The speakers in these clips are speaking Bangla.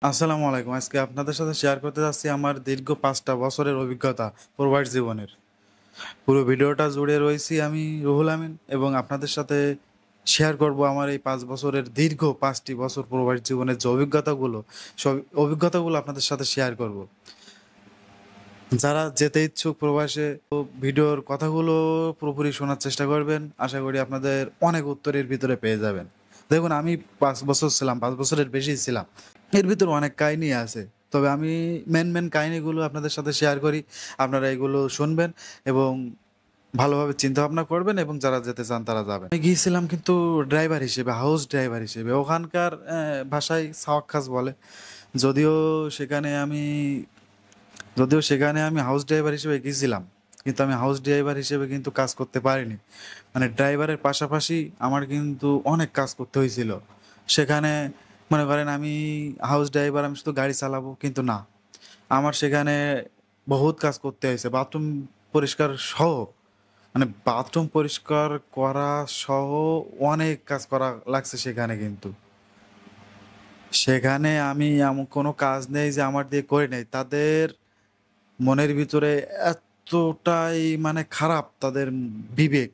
আসসালামু আলাইকুম। আজকে আপনাদের সাথে শেয়ার করতে যাচ্ছি আমার দীর্ঘ ৫ টা বছরের অভিজ্ঞতা প্রবাস জীবনের। পুরো ভিডিওটা জুড়ে রয়েছি আমি রুহুল আমিন এবং আপনাদের সাথে শেয়ার করব আমার এই ৫ বছরের দীর্ঘ ৫ টি বছর প্রবাস জীবনের যে অভিজ্ঞতাগুলো, সব অভিজ্ঞতাগুলো আপনাদের সাথে শেয়ার করব। যারা যেতে ইচ্ছুক প্রবাসে ভিডিওর কথাগুলো পুরোপুরি শোনার চেষ্টা করবেন। আশা করি আপনাদের অনেক উত্তর এর ভিতরে পেয়ে যাবেন। দেখুন আমি ৫ বছর ছিলাম, ৫ বছরের বেশি ছিলাম। এর ভিতরে অনেক কাহিনী আছে। তবে আমি মেইন কাহিনীগুলো আপনাদের সাথে শেয়ার করি। আপনারা এগুলো শুনবেন এবং ভালোভাবে চিন্তাভাবনা করবেন এবং যারা যেতে চান তারা যাবেন। আমি গিয়েছিলাম কিন্তু ড্রাইভার হিসেবে, হাউস ড্রাইভার হিসেবে। ওখানকার ভাষায় সাওয়াক্কাস বলে। যদিও সেখানে আমি যদিও সেখানে হাউস ড্রাইভার হিসেবে গেছিলাম। কিন্তু আমি হাউস ড্রাইভার হিসেবে কিন্তু কাজ করতে পারিনি। মানে ড্রাইভারের পাশাপাশি আমার কিন্তু অনেক কাজ করতে হয়েছিল। সেখানে মনে করেন আমি হাউস ড্রাইভার, আমি শুধু গাড়ি চালাবো কিন্তু না। আমার সেখানে বহুত কাজ করতে হয়েছে। বাথরুম পরিষ্কার সহ, মানে বাথরুম পরিষ্কার করা সহ অনেক কাজ করা লাগছে সেখানে কিন্তু। সেখানে আমি এমন কোনো কাজ নেই যে আমার দিয়ে করে নেই। তাদের মনের ভিতরে এতটাই মানে খারাপ তাদের বিবেক।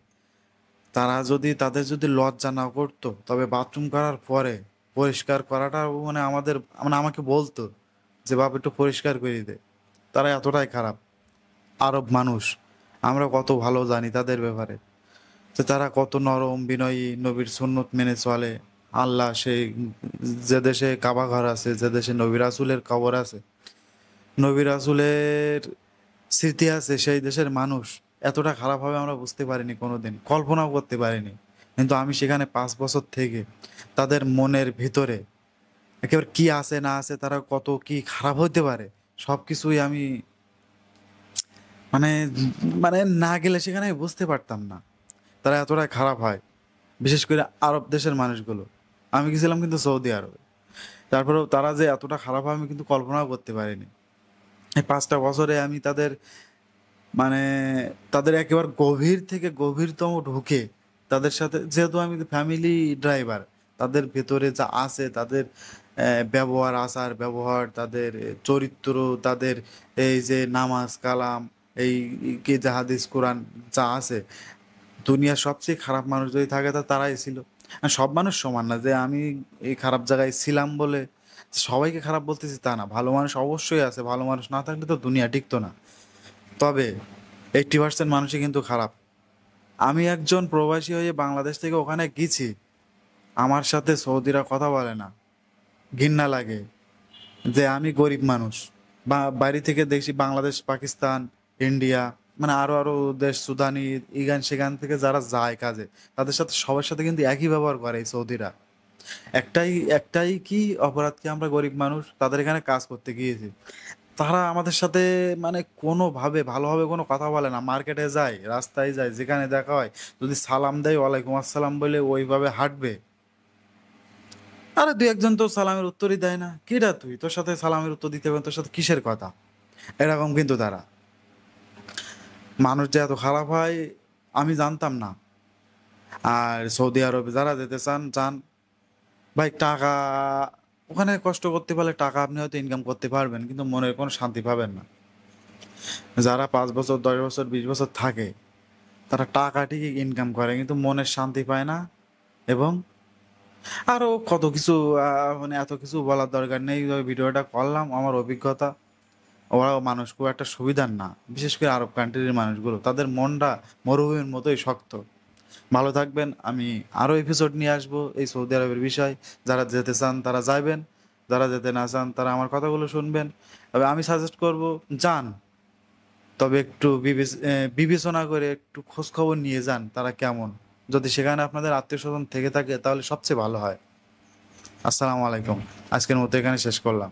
তাদের যদি লজ্জা না করতো, তবে বাথরুম করার পরে পরিষ্কার করাটাও মানে আমাকে বলতো যে, "বাপ একটু পরিষ্কার করে দে।" তারা এতটাই খারাপ। আরব মানুষ। আমরা কত ভালো জানি তাদের ব্যাপারে। যে তারা কত নরম, বিনয়ী, নবীর সুন্নত মেনে চলে। আল্লাহ সেই যে দেশে কাবা ঘর আছে, যে দেশে নবী রাসূলের কবর আছে, নবী রাসূলের স্মৃতি আছে, সেই দেশের মানুষ এতটা খারাপ হবে আমরা বুঝতে পারিনি কোনোদিন। কল্পনাও করতে পারিনি। কিন্তু আমি সেখানে ৫ বছর থেকে তাদের মনের ভিতরে একেবারে কি আছে না আছে, তারা কত কি খারাপ হইতে পারে সবকিছুই আমি মানে মানে না গেলে সেখানে আমি বুঝতে পারতাম না। তারা এতটাই খারাপ হয়। বিশেষ করে আরব দেশের মানুষগুলো। আমি গেছিলাম কিন্তু সৌদি আরবে। তারপরেও তারা যে এতটা খারাপ হয় আমি কিন্তু কল্পনাও করতে পারিনি। এই ৫ টা বছরে আমি মানে তাদের একেবারে গভীর থেকে গভীরতম ঢুকে তাদের সাথে, যেহেতু আমি ফ্যামিলি ড্রাইভার, তাদের ভেতরে যা আছে, তাদের ব্যবহার, আচার-ব্যবহার, তাদের চরিত্র, তাদের এই যে নামাজ কালাম, এই কি যে হাদিস কোরআন যা আছে, দুনিয়ার সবচেয়ে খারাপ মানুষ যদি থাকে তা তারাই ছিল। সব মানুষ সমান না যে আমি এই খারাপ জায়গায় ছিলাম বলে সবাইকে খারাপ বলতেছি তা না। ভালো মানুষ অবশ্যই আছে। ভালো মানুষ না থাকলে তো দুনিয়া টিকতো না। তবে 80% মানুষই কিন্তু খারাপ। আমি একজন প্রবাসী হয়ে বাংলাদেশ থেকে ওখানে গেছি। আমার সাথে সৌদিরা কথা বলে না। ঘিন্না লাগে যে আমি গরিব মানুষ। বাইরে থেকে দেখছি বাংলাদেশ, পাকিস্তান, ইন্ডিয়া, মানে আরো দেশ, সুদানি, ইগান সেখান থেকে যারা যায় কাজে, তাদের সাথে সবার সাথে কিন্তু একই ব্যবহার করে এই সৌদিরা। একটাই একটাই কি অপরাধ, কি আমরা গরিব মানুষ তাদের এখানে কাজ করতে গিয়েছি। তারা আমাদের সাথে মানে কোনোভাবে ভালোভাবে কোনো কথা বলে না। মার্কেটে যায়, রাস্তায় যায়, যেখানে দেখা হয় যদি সালাম দেয় ওয়ালাইকুম আসসালাম বলে ওইভাবে হাঁটবে। আরে ২-১ জন তো সালামের উত্তরই দেয় না। "কিরা তুই? তোর সাথে সালামের উত্তর দিতে হবে না, তোর সাথে কিসের কথা?" এরকম কিন্তু তারা। মানুষ যে এত খারাপ হয় আমি জানতাম না। আর সৌদি আরবে যারা যেতে চান, যান। ভাই টাকা ওখানে কষ্ট করতে পারলে টাকা আপনি হয়তো ইনকাম করতে পারবেন। কিন্তু মনের কোনো শান্তি পাবেন না। যারা ৫ বছর, ১০ বছর, ২০ বছর থাকে, তারা টাকা ঠিকই ইনকাম করে কিন্তু মনের শান্তি পায় না এবং আরো কত কিছু মানে এত কিছু বলার দরকার নেই। ওই ভিডিওটা করলাম আমার অভিজ্ঞতা। ওরাও মানুষ খুব একটা সুবিধার না। বিশেষ করে আরব কান্ট্রির মানুষগুলো। তাদের মনটা মরুভূমির মতোই শক্ত। ভালো থাকবেন। আমি আরো এপিসোড নিয়ে আসবো এই সৌদি আরবের বিষয়। যারা যেতে চান তারা যাইবেন। যারা যেতে না চান তারা আমার কথাগুলো শুনবেন। তবে আমি সাজেস্ট করব, যান। তবে একটু বিবেচনা করে একটু খোঁজখবর নিয়ে যান তারা কেমন। যদি সেখানে আপনাদের আত্মীয়স্বজন থেকে থাকে তাহলে সবচেয়ে ভালো হয়। আসসালামু আলাইকুম। আজকের মতো এখানে শেষ করলাম।